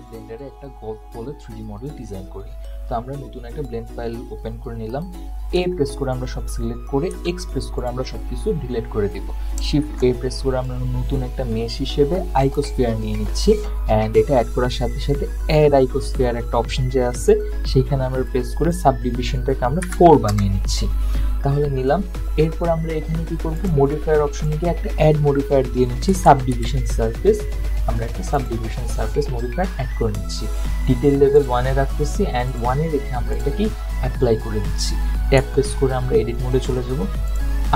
ব্লেন্ডারে একটা গল্ফ বলে 3D মডেল ডিজাইন করি। তো আমরা নতুন একটা ব্লেন্ড ফাইল ওপেন করে নিলাম। এ প্রেস করে আমরা সব সিলেক্ট করে এক্স প্রেস করে আমরা সবকিছু ডিলিট করে দিব। শিফট এ প্রেস করে আমরা নতুন একটা মেশ হিসেবে আইকোস্ফিয়ার নিয়ে নিচ্ছি অ্যান্ড এটা অ্যাড করার সাথে সাথে অ্যাড আইকোস্ফিয়ার একটা অপশন যে আছে সেইখানে আমরা প্রেস করে সাবডিভিশনটাকে আমরা 4 বানিয়ে নিচ্ছি। তাহলে নিলাম। এরপর আমরা এখানে কি করব, মডিফায়ার অপশনে গিয়ে একটা অ্যাড মডিফায়ার দিয়ে নিচ্ছি সাবডিভিশন সারফেস। আমরা একটা সাবডিভিশন সারফেস মডিফায়ার অ্যাড করে নিচ্ছি। ডিটেইল লেভেল 1 এ রাখতেছি অ্যান্ড 1 এ রেখে আমরা এটাকে অ্যাপ্লাই করে দিচ্ছি। ট্যাপ প্রেস করে আমরা এডিট মোডে চলে যাব।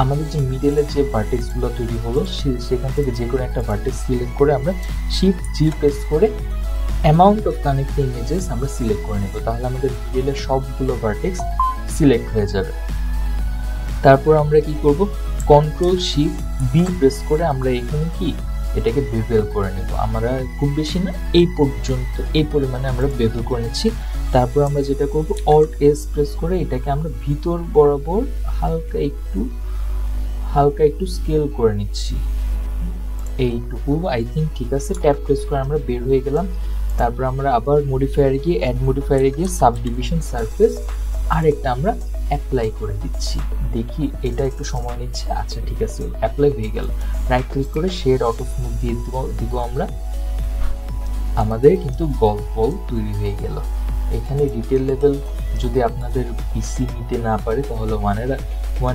আমাদের যে মিডলের যে ভার্টেক্সগুলো তৈরি হলো সেখান থেকে যে কোনো একটা ভার্টেক্স সিলেক্ট করে আমরা শিফট জি প্রেস করে অ্যামাউন্ট অফ কানেক্টিং ইমেজেস আমরা সিলেক্ট করে নেব। তাহলে আমাদের মিডলের সবগুলো ভার্টেক্স সিলেক্ট হয়ে যাবে। তারপর আমরা কি করব, কন্ট্রোল শিফট বি প্রেস করে আমরা এখানে কি এটাকে বেভেল করে নেব। আমরা খুব বেশি না, এই পর্যন্ত এই পরিমাণে আমরা বেভেল করে নিচ্ছি। তারপর আমরা যেটা করব, অল্ট এস প্রেস করে এটাকে আমরা ভিতর বরাবর হালকা একটু স্কেল করে নিচ্ছি। এইটুকু আই থিঙ্ক ঠিক আছে। ট্যাপ প্রেস করে আমরা বের হয়ে গেলাম। তারপর আমরা আবার মডিফায়ারে গিয়ে অ্যাড মডিফায়ারে গিয়ে সাবডিভিশন সারফেস আরেকটা আমরা অ্যাপ্লাই করে দিচ্ছি। দেখি এটা একটু সময় নিচ্ছে। আচ্ছা ঠিক আছে, অ্যাপ্লাই হয়ে গেল। রাইট ক্লিক করে শেড অটো স্মুথ দিয়ে দিব আমরা। আমাদের কিন্তু গল্ফ বল তৈরি হয়ে গেল। এখানে ডিটেল লেভেল যদি আপনাদের পিসি নিতে না পারে তাহলে 1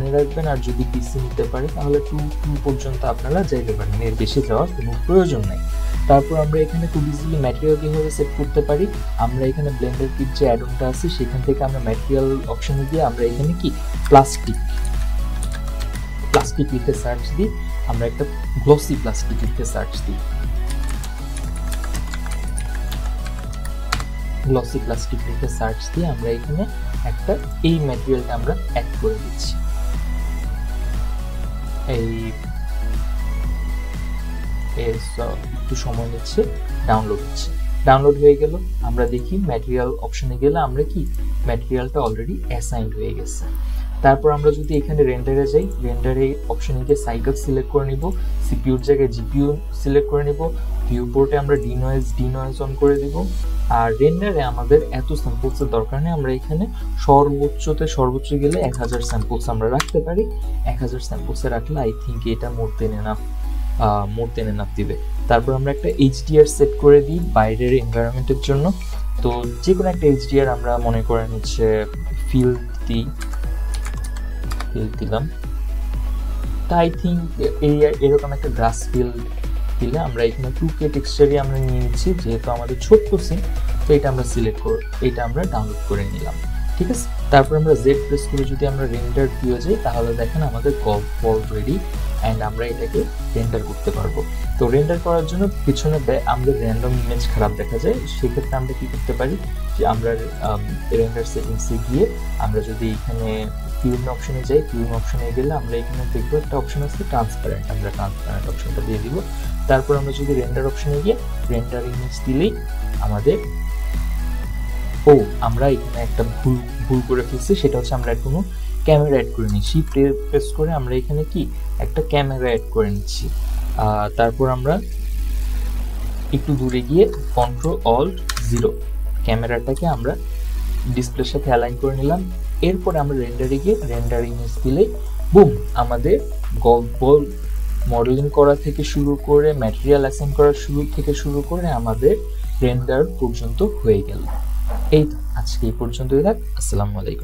এ রাখবেন, আর যদি পিসি নিতে পারে তাহলে 2 পর্যন্ত আপনারা যাইতে পারেন, এর বেশি যাওয়ার কোনো প্রয়োজন নাই। তারপর আমরা এখানে খুব ইজিলি ম্যাটেরিয়াল কিভাবে সেট করতে পারি, আমরা এখানে ব্লেন্ডার কিট যে অ্যাডনটা আছে সেখান থেকে আমরা ম্যাটেরিয়াল অপশনে গিয়ে আমরা এখানে কি প্লাস্টিক লিখে সার্চ দিই। আমরা একটা গ্লসি প্লাস্টিক লিখে সার্চ দিই। গ্লসি প্লাস্টিক লিখে সার্চ দিয়ে আমরা এখানে একটা এই ম্যাটেরিয়ালটা আমরা অ্যাড করে দিচ্ছি। একটু সময় নিচ্ছে, ডাউনলোড হয়ে গেল। আমরা দেখি ম্যাটেরিয়াল অপশনে গেলে আমরা কি ম্যাটেরিয়ালটা অলরেডি অ্যাসাইন্ড হয়ে গেছে। তারপর আমরা যদি এখানে রেন্ডারে যাই, রেন্ডারে অপশনে গিয়ে সাইকেল সিলেক্ট করে নিব, সিপিইউর জায়গায় জিপিইউ সিলেক্ট করে নিব, ভিউ পোর্টে আমরা ডিনয়েজ অন করে দিব। আর রেন্ডারে আমাদের এত স্যাম্পলসের দরকার নেই, আমরা এখানে সর্বোচ্চ গেলে 1000 স্যাম্পলস আমরা রাখতে পারি। 1000 স্যাম্পলসে রাখলে আই থিঙ্ক এটা মোর দেন এনাফ দিবে। তারপর আমরা একটা এইচডিআর সেট করে দিই বাইরের এনভায়রনমেন্টের জন্য। তো যে কোনো একটা এইচডিআর আমরা মনে করেন হচ্ছে ফিল দিলাম। তা আই থিঙ্ক এরকম একটা গ্রাস ফিল দিলে আমরা এখানে 2K টেক্সচারই আমরা নিয়ে নিচ্ছি, যেহেতু আমাদের ছোট্ট সিন। তো এটা আমরা সিলেক্ট করে এটা আমরা ডাউনলোড করে নিলাম। ঠিক আছে। তারপর আমরা জেড প্রেস করে যদি আমরা রেন্ডার ভিউয়ে যাই তাহলে দেখেন আমাদের গল্ফ বল রেডি অ্যান্ড আমরা এটাকে রেন্ডার করতে পারবো। তো রেন্ডার করার জন্য পিছনে আমাদের র্যান্ডম ইমেজ খারাপ দেখা যায়, সেক্ষেত্রে আমরা কি করতে পারি যে আমরা রেন্ডার সেটিংসে গিয়ে আমরা যদি এখানে ফিল্ম অপশনে যাই, ফিল্ম অপশনে গেলে আমরা এখানে দেখবো একটা অপশন আছে ট্রান্সপারেন্ট, আমরা ট্রান্সপারেন্ট অপশনটা দিয়ে দিব। তারপর আমরা যদি রেন্ডার অপশনে গিয়ে রেন্ডার ইমেজ দিলেই আমাদের আমরা এখানে একটা ভুল করে ফেলছি, সেটা হচ্ছে আমরা কোনো ক্যামেরা অ্যাড করে নিচ্ছি। প্রেস করে আমরা এখানে কি একটা ক্যামেরা অ্যাড করে নিচ্ছি। তারপর আমরা একটু দূরে গিয়ে Ctrl+Alt+0 ক্যামেরাটাকে আমরা ডিসপ্লের সাথে অ্যালাইন করে নিলাম। এরপর আমরা রেন্ডারে গিয়ে রেন্ডার ইমেজ দিলে বুম, আমাদের গল্ফ বল মডেলিং করা থেকে শুরু করে ম্যাটেরিয়াল অ্যাসাইন করা থেকে শুরু করে আমাদের রেন্ডার পর্যন্ত হয়ে গেল। এই তো আজকে এই পর্যন্তই থাক। আসসালামু আলাইকুম।